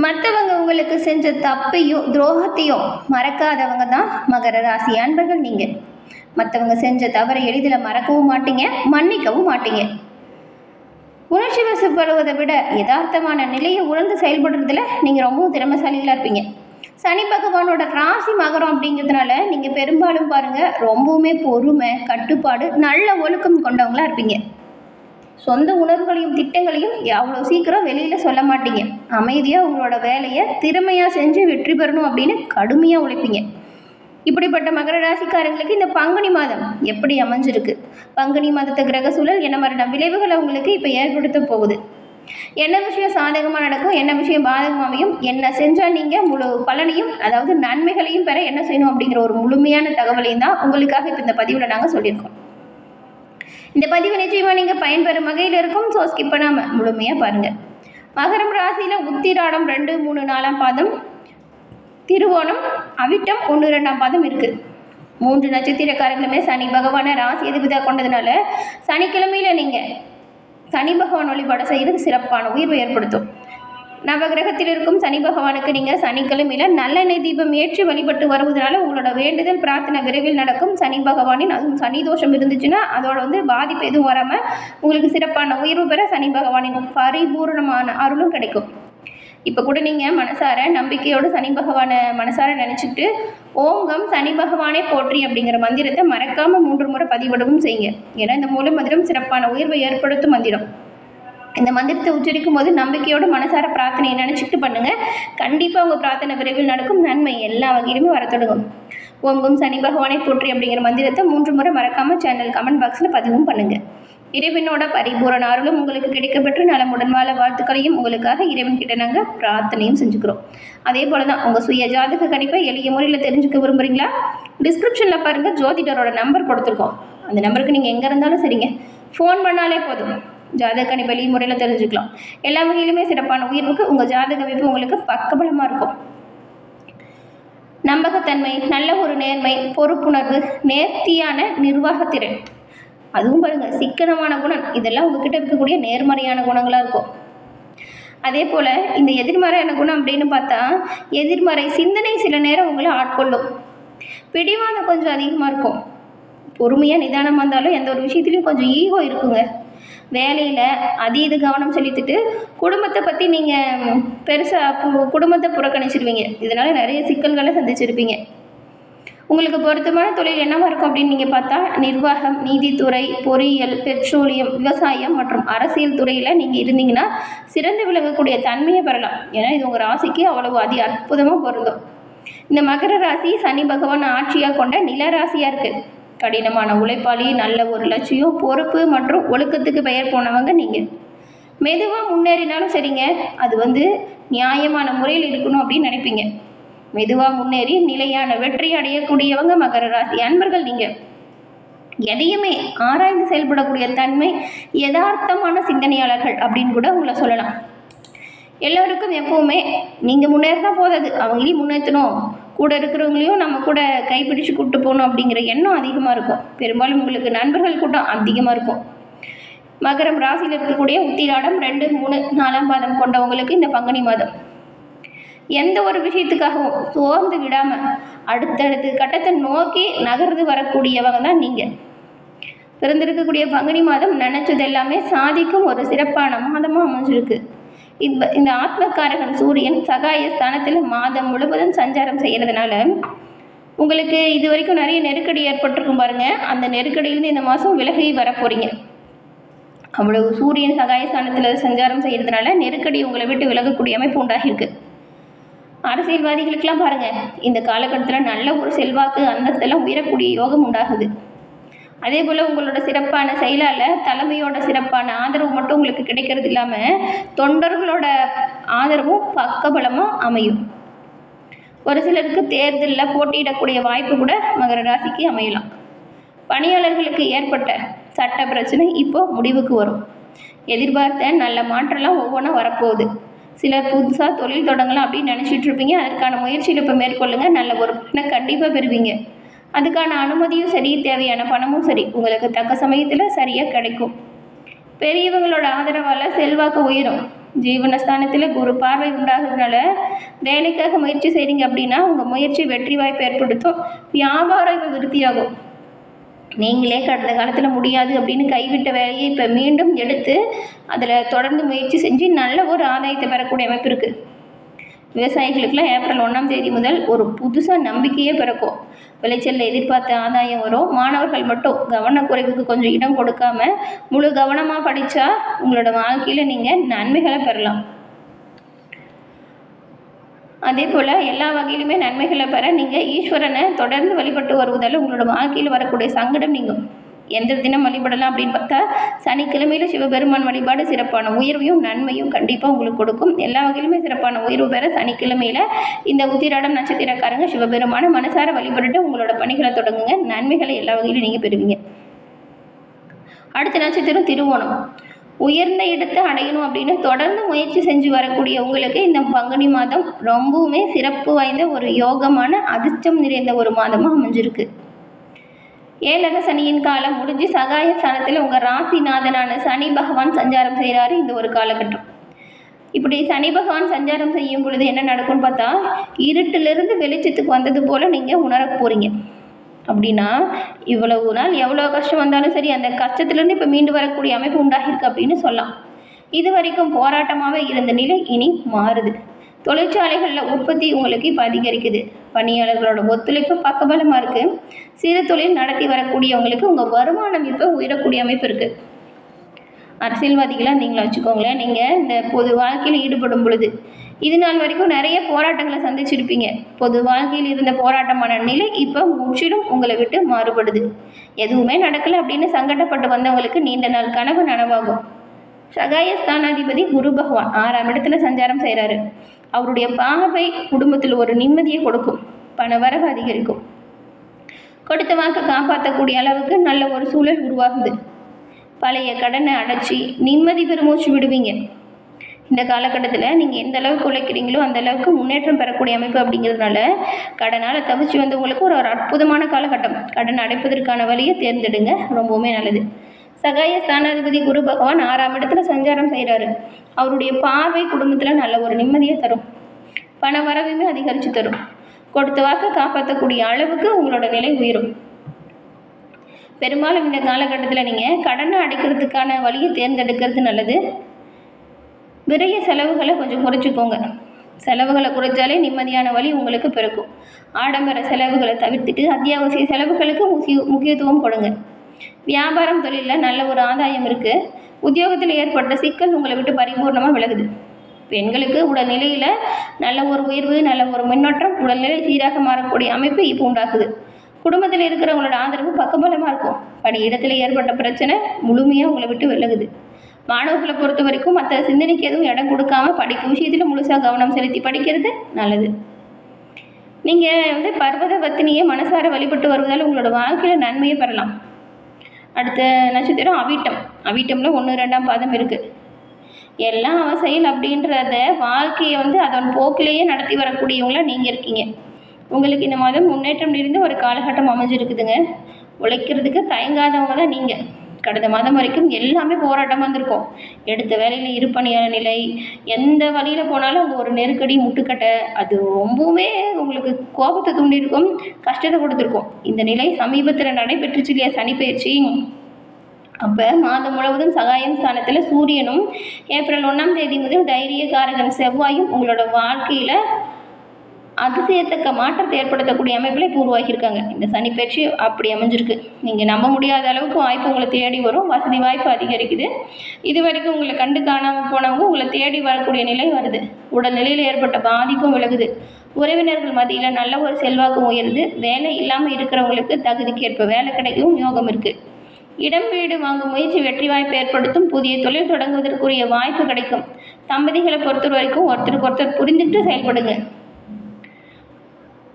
மற்றவங்க உங்களுக்கு செஞ்ச தப்பையும் துரோகத்தையும் மறக்காதவங்க தான் மகர ராசி அன்பர்கள். நீங்கள் மற்றவங்க செஞ்ச தவறை எளிதில் மறக்கவும் மாட்டீங்க, மன்னிக்கவும் மாட்டீங்க. உணர்ச்சி வசப்படுவதை விட யதார்த்தமான நிலையை உணர்ந்து செயல்படுறதுல நீங்கள் ரொம்பவும் திறமைசாலிகளாக இருப்பீங்க. சனி பகவானோட ராசி மகரம் அப்படிங்கிறதுனால நீங்கள் பெரும்பாலும் பாருங்கள் ரொம்பவுமே பொறுமை, கட்டுப்பாடு, நல்ல ஒழுக்கம் கொண்டவங்களாக இருப்பீங்க. சொந்த உணர்வுகளையும் திட்டங்களையும் அவ்வளோ சீக்கிரம் வெளியில் சொல்ல மாட்டீங்க. அமைதியாக உங்களோட வேலையை திறமையாக செஞ்சு வெற்றி பெறணும் அப்படின்னு கடுமையாக உழைப்பீங்க. இப்படிப்பட்ட மகர ராசிக்காரங்களுக்கு இந்த பங்குனி மாதம் எப்படி அமைஞ்சிருக்கு? பங்குனி மாதத்தை கிரக சூழல் என்ன மாதிரியான விளைவுகளை உங்களுக்கு இப்போ ஏற்படுத்த போகுது? என்ன விஷயம் சாதகமாக நடக்கும், என்ன விஷயம் பாதகமாகவும், என்ன செஞ்சால் நீங்கள் முழு பலனையும் அதாவது நன்மைகளையும் பெற என்ன செய்யணும் அப்படிங்கிற ஒரு முழுமையான தகவலையும் தான் உங்களுக்காக இப்போ இந்த பதிவில் நாங்கள் சொல்லியிருக்கோம். இந்த பதிவு நிச்சயமாக நீங்கள் பயன்பெறும் வகையில் இருக்கும். ஸோ ஸ்கிப் பண்ணாமல் முழுமையாக பாருங்கள். மகரம் ராசியில் உத்திராடம் 2, 3, 4ஆம் பாதம், திருவோணம், அவிட்டம் 1, 2ஆம் பாதம் இருக்குது. 3 நட்சத்திரக்காரங்களுமே சனி பகவானை ராசி அதிபதியாக கொண்டதுனால சனிக்கிழமையில் நீங்கள் சனி பகவான் வழிபாடு செய்கிறது சிறப்பான உயர்வை ஏற்படுத்தும். நவகிரகத்தில் இருக்கும் சனி பகவானுக்கு நீங்கள் சனிக்கிழமையில் நல்லெண்ணெய் தீபம் ஏற்றி வழிபட்டு வருவதனால உங்களோட வேண்டுதல் பிரார்த்தனை விரைவில் நடக்கும். சனி பகவானின் அதுவும் சனி தோஷம் இருந்துச்சுன்னா அதோட பாதிப்பு எதுவும் வராமல் உங்களுக்கு சிறப்பான உயர்வு பெற சனி பகவானின் பரிபூர்ணமான அருளும் கிடைக்கும். இப்போ கூட நீங்கள் மனசார நம்பிக்கையோடு சனி பகவானை மனசார நினச்சிக்கிட்டு ஓங்கம் சனி பகவானே போற்றி அப்படிங்கிற மந்திரத்தை மறக்காமல் 3 முறை பதிவிடவும் செய்யுங்க. ஏன்னா இந்த மூல மந்திரம் சிறப்பான உயர்வை ஏற்படுத்தும் மந்திரம். இந்த மந்திரத்தை உச்சரிக்கும் போது நம்பிக்கையோடு மனசார பிரார்த்தனையை நினச்சிக்கிட்டு பண்ணுங்கள். கண்டிப்பாக உங்கள் பிரார்த்தனை விரைவில் நடக்கும். நன்மை எல்லா வகையிலுமே வர தொடங்கும். ஓங்கம் சனி பகவானை போற்றி அப்படிங்கிற மந்திரத்தை 3 முறை மறக்காமல் சேனல் கமெண்ட் பாக்ஸில் பதிவும் பண்ணுங்கள். இறைவனோட பரிபூரண அருளும் உங்களுக்கு கிடைக்கப்பெற்று நலமுடன் வாழ வாழ்த்துக்களையும் உங்களுக்காக இறைவன் கிட்ட நாங்கள் பிரார்த்தனையும் செஞ்சுக்கிறோம். அதே போல் தான் உங்கள் சுய ஜாதக கணிப்பை எளிய முறையில் தெரிஞ்சுக்க விரும்புகிறீங்களா? டிஸ்கிரிப்ஷனில் பாருங்கள், ஜோதிடரோட நம்பர் கொடுத்துருக்கோம். அந்த நம்பருக்கு நீங்கள் எங்கே இருந்தாலும் சரிங்க, ஃபோன் பண்ணாலே போதும். ஜாதக கணிப்பை எளிய முறையில் தெரிஞ்சுக்கலாம். எல்லா வகையிலுமே சிறப்பான உயர்வுக்கு உங்கள் ஜாதக அமைப்பு உங்களுக்கு பக்கபலமாக இருக்கும். நம்பகத்தன்மை, நல்ல ஒரு நேர்மை, பொறுப்புணர்வு, நேர்த்தியான நிர்வாகத்திறன், அதுவும் பாருங்கள் சிக்கனமான குணம், இதெல்லாம் உங்ககிட்ட இருக்கக்கூடிய நேர்மறையான குணங்களாக இருக்கும். அதே போல் இந்த எதிர்மறையான குணம் அப்படின்னு பார்த்தா எதிர்மறை சிந்தனை சில நேரம் உங்களை ஆட்கொள்ளும். பிடிவாதம் கொஞ்சம் அதிகமாக இருக்கும். பொறுமையாக நிதானமாக இருந்தாலும் எந்த ஒரு விஷயத்துலையும் கொஞ்சம் ஈகோ இருக்குங்க. வேலையில் அதீத கவனம் செலுத்திட்டு குடும்பத்தை பற்றி நீங்கள் பெருசாக குடும்பத்தை புறக்கணிச்சிருவீங்க. இதனால் நிறைய சிக்கல்களை சந்திச்சிருப்பீங்க. உங்களுக்கு பொருத்தமான தொழில் என்னவா இருக்கும் அப்படின்னு நீங்கள் பார்த்தா நிர்வாகம், நீதித்துறை, பொறியியல், பெட்ரோலியம், விவசாயம் மற்றும் அரசியல் துறையில் நீங்கள் இருந்தீங்கன்னா சிறந்து விளங்கக்கூடிய தன்மையை பெறலாம். ஏன்னா இது உங்கள் ராசிக்கு அவ்வளவு அற்புதமாக பொருந்தும். இந்த மகர ராசி சனி பகவான் ஆட்சியாக கொண்ட நில ராசியாக இருக்குது. கடினமான உழைப்பாளி, நல்ல ஒரு லட்சியம், பொறுப்பு மற்றும் ஒழுக்கத்துக்கு பெயர் போனவங்க நீங்கள். மெதுவாக முன்னேறினாலும் சரிங்க, அது நியாயமான முறையில் இருக்கணும் அப்படின்னு நினைப்பீங்க. மெதுவாக முன்னேறி நிலையான வெற்றி அடையக்கூடியவங்க மகர ராசி அன்பர்கள். நீங்கள் எதையுமே ஆராய்ந்து செயல்படக்கூடிய தன்மை, யதார்த்தமான சிந்தனையாளர்கள் அப்படின்னு கூட உங்களை சொல்லலாம். எல்லோருக்கும் எப்போவுமே நீங்கள் முன்னேறினா போதாது, அவங்களையும் முன்னேற்றணும், கூட இருக்கிறவங்களையும் நம்ம கூட கைப்பிடிச்சு கூப்பிட்டு போகணும் அப்படிங்கிற எண்ணம் அதிகமாக இருக்கும். பெரும்பாலும் உங்களுக்கு நண்பர்கள் கூட்டம் அதிகமாக இருக்கும். மகரம் ராசியில் இருக்கக்கூடிய உத்திராடம் 2, 3, 4ஆம் பாதம் கொண்டவங்களுக்கு இந்த பங்குனி மாதம் எந்த ஒரு விஷயத்துக்காகவும் சோர்ந்து விடாமல் அடுத்தடுத்து கட்டத்தை நோக்கி நகர்ந்து வரக்கூடியவங்க தான் நீங்கள். பிறந்திருக்கக்கூடிய பங்குனி மாதம் நினச்சது எல்லாமே சாதிக்கும் ஒரு சிறப்பான மாதமாக அமைஞ்சிருக்கு. இந்த ஆத்மகாரகன் சூரியன் சகாய ஸ்தானத்தில் மாதம் முழுவதும் சஞ்சாரம் செய்கிறதுனால உங்களுக்கு இது வரைக்கும் நிறைய நெருக்கடி ஏற்பட்டிருக்கும் பாருங்கள். அந்த நெருக்கடியிலேருந்து இந்த மாதம் விலகி வர போகிறீங்க. அவ்வளவு சூரியன் சகாய ஸ்தானத்தில் சஞ்சாரம் செய்கிறதுனால நெருக்கடி உங்களை விட்டு விலகக்கூடிய அமைப்பு உண்டாகிருக்கு. அரசியல்வாதிகளுக்கெல்லாம் பாருங்கள், இந்த காலகட்டத்தில் நல்ல ஒரு செல்வாக்கு அந்தஸ்தெல்லாம் உயரக்கூடிய யோகம் உண்டாகுது. அதே போல் உங்களோட சிறப்பான செயலால் தலைமையோட சிறப்பான ஆதரவு மட்டும் உங்களுக்கு கிடைக்கிறது இல்லாமல் தொண்டர்களோட ஆதரவும் பக்கபலமாக அமையும். ஒரு சிலருக்கு தேர்தலில் போட்டியிடக்கூடிய வாய்ப்பு கூட மகர ராசிக்கு அமையலாம். பணியாளர்களுக்கு ஏற்பட்ட சட்ட பிரச்சனை இப்போது முடிவுக்கு வரும். எதிர்பார்த்த நல்ல மாற்றம்லாம் ஒவ்வொன்றா வரப்போகுது. சிலர் புதுசாக தொழில் தொடங்கலாம் அப்படின்னு நினச்சிட்டு இருப்பீங்க. அதற்கான முயற்சியில் இப்போ மேற்கொள்ளுங்கள். நல்ல ஒரு பணத்தை கண்டிப்பாக பெறுவீங்க. அதுக்கான அனுமதியும் சரி, தேவையான பணமும் சரி உங்களுக்கு தக்க சமயத்தில் சரியாக கிடைக்கும். பெரியவங்களோட ஆதரவால் செல்வாக்கு உயரும். ஜீவனஸ்தானத்தில் குரு பார்வை உண்டாகிறதுனால வேலைக்காக முயற்சி செய்கிறீங்க அப்படின்னா உங்கள் முயற்சி வெற்றி வாய்ப்பு ஏற்படுத்தும். வியாபாரம் இப்போ விருத்தியாகும். நீங்களே கடந்த காலத்தில் முடியாது அப்படின்னு கைவிட்ட வேலையை இப்போ மீண்டும் எடுத்து அதில் தொடர்ந்து முயற்சி செஞ்சு நல்ல ஒரு ஆதாயத்தை பெறக்கூடிய அமைப்பு இருக்குது. விவசாயிகளுக்கெல்லாம் ஏப்ரல் 1ஆம் தேதி முதல் ஒரு புதுசாக நம்பிக்கையே பிறக்கும். விளைச்சலில் எதிர்பார்த்த ஆதாயம் வரும். மாணவர்கள் மட்டும் கவனக்குறைவுக்கு கொஞ்சம் இடம் கொடுக்காம முழு கவனமாக படித்தா உங்களோட வாழ்க்கையில் நீங்கள் நன்மைகளை பெறலாம். அதே போல் எல்லா வகையிலுமே நன்மைகளை பெற நீங்கள் ஈஸ்வரனை தொடர்ந்து வழிபட்டு வருவதால் உங்களோட வாழ்க்கையில் வரக்கூடிய சங்கடம் நீங்கும். எந்த தினம் வழிபடலாம் அப்படின்னு பார்த்தா சனிக்கிழமையில் சிவபெருமான் வழிபாடு சிறப்பான உயர்வையும் நன்மையும் கண்டிப்பாக உங்களுக்கு கொடுக்கும். எல்லா வகையிலுமே சிறப்பான உயர்வு பெற சனிக்கிழமையில் இந்த உத்திராடம் நட்சத்திரக்காரங்க சிவபெருமான மனசார வழிபட்டுட்டு உங்களோட பணிகளை தொடங்குங்க. நன்மைகளை எல்லா வகையிலும் நீங்கள் பெறுவீங்க. அடுத்த நட்சத்திரம் திருவோணம். உயர்ந்த இடத்தை அடையணும் அப்படின்னு தொடர்ந்து முயற்சி செஞ்சு வரக்கூடிய உங்களுக்கு இந்த பங்குனி மாதம் ரொம்பவுமே சிறப்பு வாய்ந்த ஒரு யோகமான அதிர்ஷ்டம் நிறைந்த ஒரு மாதமாக அமைஞ்சிருக்கு. 7 சனியின் காலம் முடிஞ்சு சகாய ஸ்தானத்தில் உங்கள் ராசிநாதனான சனி பகவான் சஞ்சாரம் செய்கிறாரு இந்த ஒரு காலகட்டம். இப்படி சனி பகவான் சஞ்சாரம் செய்யும் பொழுது என்ன நடக்கும்னு பார்த்தா இருட்டிலிருந்து வெளிச்சத்துக்கு வந்தது போல் நீங்கள் உணர போகிறீங்க. அப்படின்னா இவ்வளவு நாள் எவ்வளோ கஷ்டம் வந்தாலும் சரி அந்த கஷ்டத்துலேருந்து இப்போ மீண்டு வரக்கூடிய அமைப்பு உண்டாகிருக்கு அப்படின்னு சொல்லலாம். இது வரைக்கும் போராட்டமாகவே இருந்த நிலை இனி மாறுது. தொழிற்சாலைகளில் உற்பத்தி உங்களுக்கு இப்போ அதிகரிக்குது. பணியாளர்களோட ஒத்துழைப்பு பக்கபலமாக இருக்குது. சிறு தொழில் நடத்தி வரக்கூடியவங்களுக்கு உங்கள் வருமானம் இப்போ உயரக்கூடிய அமைப்பு இருக்குது. அரசியல்வாதிகளாக நீங்களா வச்சுக்கோங்களேன். நீங்கள் இந்த பொது வாழ்க்கையில் ஈடுபடும் பொழுது இது நாள் வரைக்கும் நிறைய போராட்டங்களை சந்திச்சிருப்பீங்க. பொது வாழ்க்கையில் இருந்த போராட்டமான நிலை இப்போ முற்றிலும் உங்களை விட்டு மாறுபடுது. எதுவுமே நடக்கலை அப்படின்னு சங்கடப்பட்டு வந்தவங்களுக்கு நீண்ட நாள் கனவு நனவாகும். சகாய ஸ்தானாதிபதி குரு பகவான் 6ஆம் இடத்துல சஞ்சாரம் செய்கிறாரு. அவருடைய பார்வை குடும்பத்தில் ஒரு நிம்மதியை கொடுக்கும். பண வரவு அதிகரிக்கும். கொடுத்த வாக்கு காப்பாற்றக்கூடிய அளவுக்கு நல்ல ஒரு சூழல் உருவாகுது. பழைய கடனை அடைச்சி நிம்மதி பெருமூச்சு விடுவீங்க. இந்த காலகட்டத்தில் நீங்கள் எந்த அளவுக்கு உழைக்கிறீங்களோ அந்த அளவுக்கு முன்னேற்றம் பெறக்கூடிய அமைப்பு அப்படிங்கிறதுனால கடனால் தவிச்சு வந்தவங்களுக்கு ஒரு அற்புதமான காலகட்டம். கடன் அடைப்பதற்கான வழியை தேர்ந்தெடுங்க, ரொம்பவுமே நல்லது. சகாய ஸ்தானாதிபதி குரு பகவான் 6ஆம் இடத்துல சஞ்சாரம் செய்கிறாரு. அவருடைய பார்வை குடும்பத்தில் நல்ல ஒரு நிம்மதியை தரும். பண வரவுமே அதிகரித்து தரும். கொடுத்த வாக்கை காப்பாற்றக்கூடிய அளவுக்கு உங்களோட நிலை உயரும். பெரும்பாலும் இந்த காலகட்டத்தில் நீங்கள் கடனை அடைக்கிறதுக்கான வழியை தேர்ந்தெடுக்கிறது நல்லது. விரைய செலவுகளை கொஞ்சம் குறைச்சிக்கோங்க. செலவுகளை குறைச்சாலே நிம்மதியான வழி உங்களுக்கு பிறக்கும். ஆடம்பர செலவுகளை தவிர்த்துட்டு அத்தியாவசிய செலவுகளுக்கு முக்கியத்துவம் கொடுங்க. வியாபாரம் தொழிலில் நல்ல ஒரு ஆதாயம் இருக்குது. உத்தியோகத்தில் ஏற்பட்ட சிக்கல் உங்களை விட்டு பரிபூர்ணமாக விலகுது. பெண்களுக்கு உடல்நிலையில் நல்ல ஒரு உயர்வு, நல்ல ஒரு முன்னேற்றம், உடல்நிலை சீராக மாறக்கூடிய அமைப்பு இப்போ உண்டாகுது. குடும்பத்தில் இருக்கிறவங்களோட ஆதரவு பக்கபலமாக இருக்கும். பணியிடத்தில் ஏற்பட்ட பிரச்சனை முழுமையாக உங்களை விட்டு விலகுது. மாணவர்களை பொறுத்த வரைக்கும் மற்ற சிந்தனைக்கு எதுவும் இடம் கொடுக்காம படிக்கும் விஷயத்தில் முழுசாக கவனம் செலுத்தி படிக்கிறது நல்லது. நீங்கள் பர்வதவத்தினியை மனசார வழிபட்டு வருவதால் உங்களோட வாழ்க்கையில் நன்மையை பெறலாம். அடுத்த நட்சத்திரம் அவிட்டம். அவிட்டமில் 1, 2ஆம் பாதம் இருக்குது. எல்லாம் அவன் செயல் அப்படின்றத வாழ்க்கையை அதன் போக்கிலேயே நடத்தி வரக்கூடியவங்களாக நீங்கள் இருக்கீங்க. உங்களுக்கு இந்த மாதம் முன்னேற்றம் நிறைந்த ஒரு காலகட்டம் அமைஞ்சிருக்குதுங்க. உழைக்கிறதுக்கு தயங்காதவங்க தான் நீங்கள். கடந்த மாதம் வரைக்கும் எல்லாமே போராட்டமாக இருந்திருக்கும். எடுத்த வேலையில் இருப்பணியான நிலை, எந்த வழியில் போனாலும் அங்கே ஒரு நெருக்கடி, முட்டுக்கட்டை, அது ரொம்பவுமே உங்களுக்கு கோபத்தை தூண்டியிருக்கும், கஷ்டத்தை கொடுத்துருக்கும். இந்த நிலை சமீபத்தில் நடைபெற்றுச்சு இல்லையா, சனி பயிற்சி. அப்போ மாதம் முழுவதும் சகாயம் ஸ்தானத்தில் சூரியனும் ஏப்ரல் 1ஆம் தேதி முதல் தைரியகாரகன் செவ்வாயும் உங்களோட வாழ்க்கையில் அதிசயத்தக்க மாற்றத்தை ஏற்படுத்தக்கூடிய அமைப்பில் இப்போ உருவாக்கியிருக்காங்க. இந்த சனி பயிற்சி அப்படி அமைஞ்சிருக்கு. நீங்கள் நம்ப முடியாத அளவுக்கு வாய்ப்பு உங்களை தேடி வரும். வசதி வாய்ப்பு அதிகரிக்குது. இது வரைக்கும் உங்களை கண்டு காணாமல் போனவங்க உங்களை தேடி வரக்கூடிய நிலை வருது. உடல்நிலையில் ஏற்பட்ட பாதிப்பும் விலகுது. உறவினர்கள் மத்தியில் நல்ல ஒரு செல்வாக்கும் உயருது. வேலை இல்லாமல் இருக்கிறவங்களுக்கு தகுதிக்கேற்ப வேலை கிடைக்கவும் யோகம் இருக்குது. இடம் வீடு வாங்கும் முயற்சி வெற்றி வாய்ப்பு ஏற்படுத்தும். புதிய தொழில் தொடங்குவதற்குரிய வாய்ப்பு கிடைக்கும். தம்பதிகளை பொறுத்த வரைக்கும் ஒருத்தருக்கு ஒருத்தர் புரிந்துட்டு செயல்படுங்க.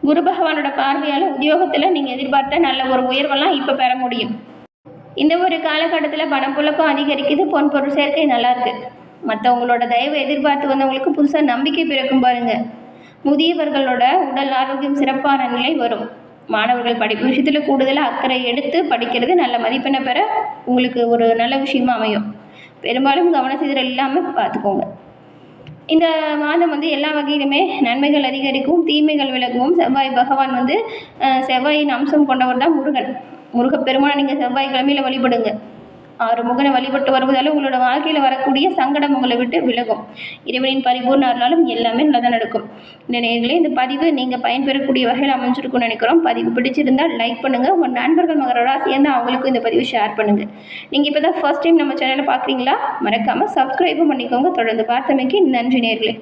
குரு பகவானோட பார்வையால் உத்தியோகத்தில் நீங்கள் எதிர்பார்த்த நல்ல ஒரு உயர்வெல்லாம் இப்போ பெற முடியும். இந்த ஒரு காலகட்டத்தில் பணப்புழக்கம் அதிகரிக்குது. பொன் பொருள் சேர்க்கை நல்லாயிருக்கு. மற்றவங்களோட தயவை எதிர்பார்த்து வந்தவங்களுக்கு புதுசாக நம்பிக்கை பிறக்கும் பாருங்கள். முதியவர்களோட உடல் ஆரோக்கியம் சிறப்பான நிலை வரும். மாணவர்கள் படிப்பு விஷயத்தில் கூடுதலாக அக்கறை எடுத்து படிக்கிறது நல்ல மதிப்பெண்ணை பெற உங்களுக்கு ஒரு நல்ல விஷயமா அமையும். பெரும்பாலும் கவனச்சிதறல் இல்லாமல் பார்த்துக்கோங்க. இந்த மாதம் வந்து எல்லா வகையிலுமே நன்மைகள் அதிகரிக்கும், தீமைகள் விலகவும். செவ்வாய் பகவான் வந்து செவ்வாயின் அம்சம் கொண்டவர் தான் முருகன். முருகப்பெருமானை நீங்கள் செவ்வாய்க்கிழமையில் வழிபடுங்க. ஆறுமுகனை வழிபட்டு வருவதால் உங்களோட வாழ்க்கையில் வரக்கூடிய சங்கடம் உங்களை விட்டு விலகும். இறைவனின் பரிபூர்ண அருளாலும் எல்லாமே நல்லதாக நடக்கும். இந்த நேர்களே, இந்த பதிவு நீங்கள் பயன்பெறக்கூடிய வகையில் அமைஞ்சிருக்கும்னு நினைக்கிறோம். பதிவு பிடிச்சிருந்தால் லைக் பண்ணுங்கள். உங்கள் நண்பர்கள் மகர ராசி இருந்தால் அவங்களுக்கும் இந்த பதிவு ஷேர் பண்ணுங்கள். நீங்கள் இப்போ தான் ஃபர்ஸ்ட் டைம் நம்ம சேனலை பார்க்குறீங்களா? மறக்காமல் சப்ஸ்கிரைபும் பண்ணிக்கோங்க. தொடர்ந்து பார்த்தமைக்கு நன்றி நேர்களே.